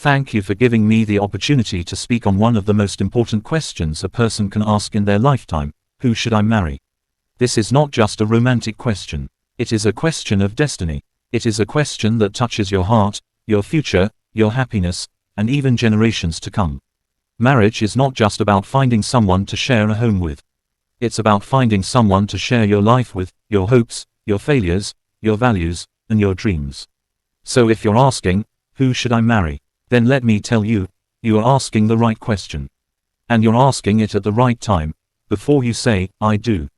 Thank you for giving me the opportunity to speak on one of the most important questions a person can ask in their lifetime: who should I marry? This is not just a romantic question. It is a question of destiny. It is a question that touches your heart, your future, your happiness, and even generations to come. Marriage is not just about finding someone to share a home with. It's about finding someone to share your life with, your hopes, your failures, your values, and your dreams. So if you're asking, who should I marry? Then let me tell you, you are asking the right question. And you're asking it at the right time, before you say, I do.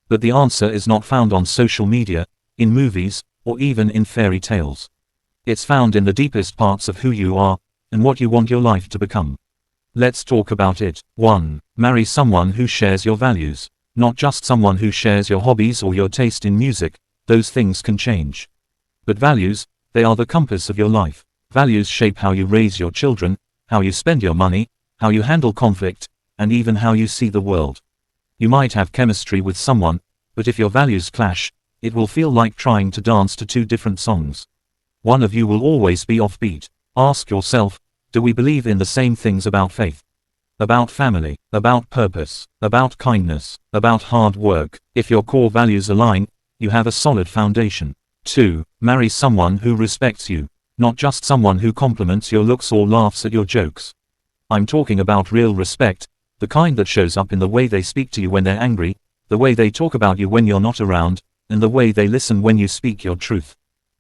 But the answer is not found on social media, in movies, or even in fairy tales. It's found in the deepest parts of who you are, and what you want your life to become. Let's talk about it. 1. Marry someone who shares your values. Not just someone who shares your hobbies or your taste in music. Those things can change. But values, they are the compass of your life. Values shape how you raise your children, how you spend your money, how you handle conflict, and even how you see the world. You might have chemistry with someone, but if your values clash, it will feel like trying to dance to two different songs. One of you will always be offbeat. Ask yourself, do we believe in the same things about faith? About family, about purpose, about kindness, about hard work? If your core values align, you have a solid foundation. 2. Marry someone who respects you. Not just someone who compliments your looks or laughs at your jokes. I'm talking about real respect, the kind that shows up in the way they speak to you when they're angry, the way they talk about you when you're not around, and the way they listen when you speak your truth.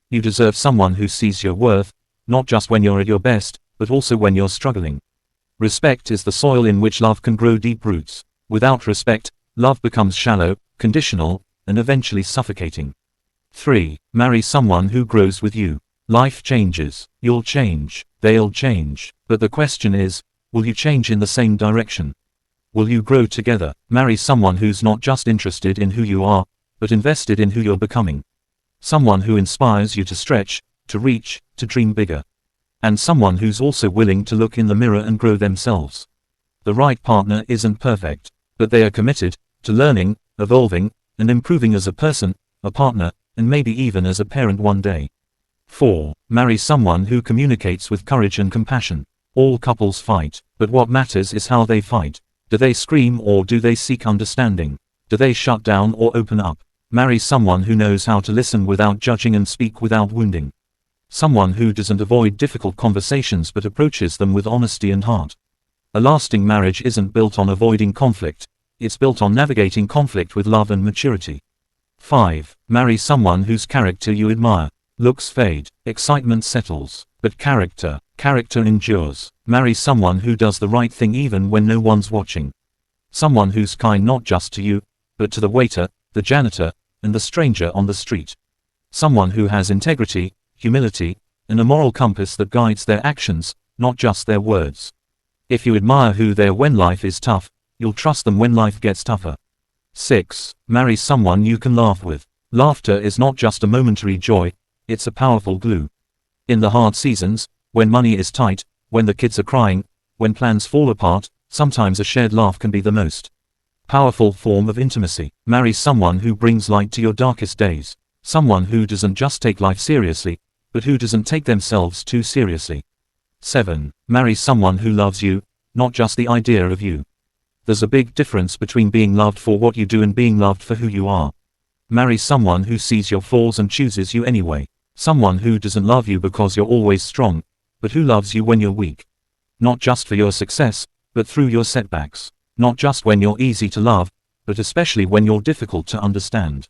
You deserve someone who sees your worth, not just when you're at your best, but also when you're struggling. Respect is the soil in which love can grow deep roots. Without respect, love becomes shallow, conditional, and eventually suffocating. 3. Marry someone who grows with you. Life changes. You'll change. They'll change. But the question is, will you change in the same direction? Will you grow together? Marry someone who's not just interested in who you are, but invested in who you're becoming. Someone who inspires you to stretch, to reach, to dream bigger. And someone who's also willing to look in the mirror and grow themselves. The right partner isn't perfect, but they are committed to learning, evolving, and improving as a person, a partner, and maybe even as a parent one day. 4. Marry someone who communicates with courage and compassion. All couples fight, but what matters is how they fight. Do they scream or do they seek understanding? Do they shut down or open up? Marry someone who knows how to listen without judging and speak without wounding. Someone who doesn't avoid difficult conversations but approaches them with honesty and heart. A lasting marriage isn't built on avoiding conflict, it's built on navigating conflict with love and maturity. 5. Marry someone whose character you admire. Looks fade, excitement settles, but character endures. Marry someone who does the right thing even when no one's watching. Someone who's kind not just to you, but to the waiter, the janitor, and the stranger on the street. Someone who has integrity, humility, and a moral compass that guides their actions, not just their words. If you admire who they are when life is tough, you'll trust them when life gets tougher. 6. Marry someone you can laugh with. Laughter is not just a momentary joy, it's a powerful glue. In the hard seasons, when money is tight, when the kids are crying, when plans fall apart, sometimes a shared laugh can be the most powerful form of intimacy. Marry someone who brings light to your darkest days. Someone who doesn't just take life seriously, but who doesn't take themselves too seriously. 7. Marry someone who loves you, not just the idea of you. There's a big difference between being loved for what you do and being loved for who you are. Marry someone who sees your flaws and chooses you anyway. Someone who doesn't love you because you're always strong, but who loves you when you're weak. Not just for your success, but through your setbacks. Not just when you're easy to love, but especially when you're difficult to understand.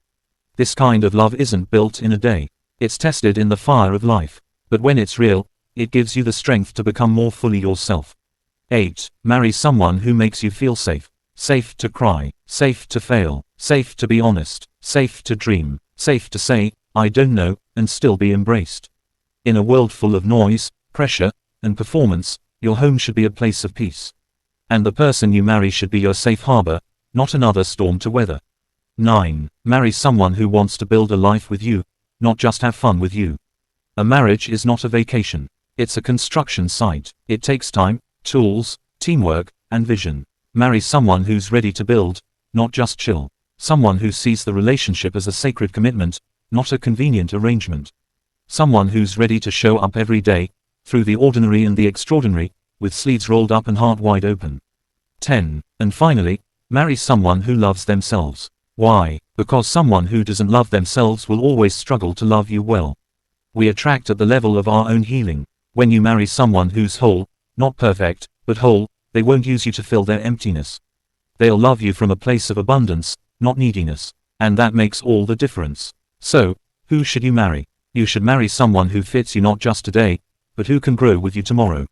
This kind of love isn't built in a day. It's tested in the fire of life. But when it's real, it gives you the strength to become more fully yourself. 8. Marry someone who makes you feel safe. Safe to cry, safe to fail, safe to be honest, safe to dream, safe to say, I don't know, and still be embraced. In a world full of noise, pressure, and performance, your home should be a place of peace. And the person you marry should be your safe harbor, not another storm to weather. 9. Marry someone who wants to build a life with you, not just have fun with you. A marriage is not a vacation. It's a construction site. It takes time, tools, teamwork, and vision. Marry someone who's ready to build, not just chill. Someone who sees the relationship as a sacred commitment, not a convenient arrangement. Someone who's ready to show up every day, through the ordinary and the extraordinary, with sleeves rolled up and heart wide open. 10. And finally, marry someone who loves themselves. Why? Because someone who doesn't love themselves will always struggle to love you well. We attract at the level of our own healing. When you marry someone who's whole, not perfect, but whole, they won't use you to fill their emptiness. They'll love you from a place of abundance, not neediness. And that makes all the difference. So, who should you marry? You should marry someone who fits you not just today, but who can grow with you tomorrow.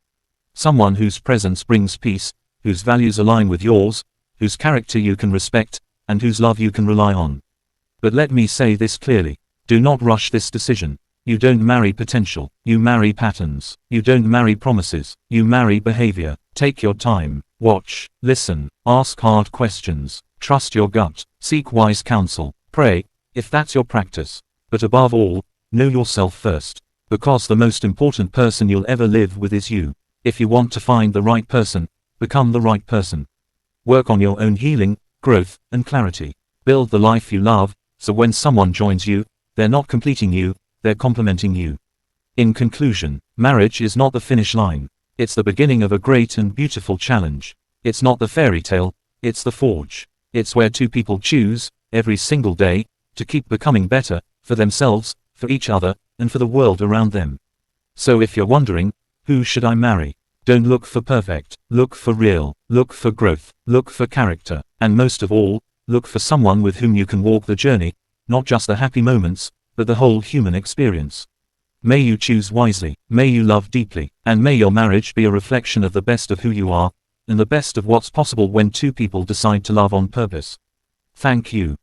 Someone whose presence brings peace, whose values align with yours, whose character you can respect, and whose love you can rely on. But let me say this clearly. Do not rush this decision. You don't marry potential. You marry patterns. You don't marry promises. You marry behavior. Take your time. Watch. Listen. Ask hard questions. Trust your gut. Seek wise counsel. Pray, if that's your practice. But above all, know yourself first. Because the most important person you'll ever live with is you. If you want to find the right person, become the right person. Work on your own healing, growth, and clarity. Build the life you love, so when someone joins you, they're not completing you, they're complementing you. In conclusion, marriage is not the finish line. It's the beginning of a great and beautiful challenge. It's not the fairy tale, it's the forge. It's where two people choose, every single day, to keep becoming better, for themselves, for each other, and for the world around them. So if you're wondering, who should I marry? Don't look for perfect, look for real, look for growth, look for character, and most of all, look for someone with whom you can walk the journey, not just the happy moments, but the whole human experience. May you choose wisely, may you love deeply, and may your marriage be a reflection of the best of who you are, and the best of what's possible when two people decide to love on purpose. Thank you.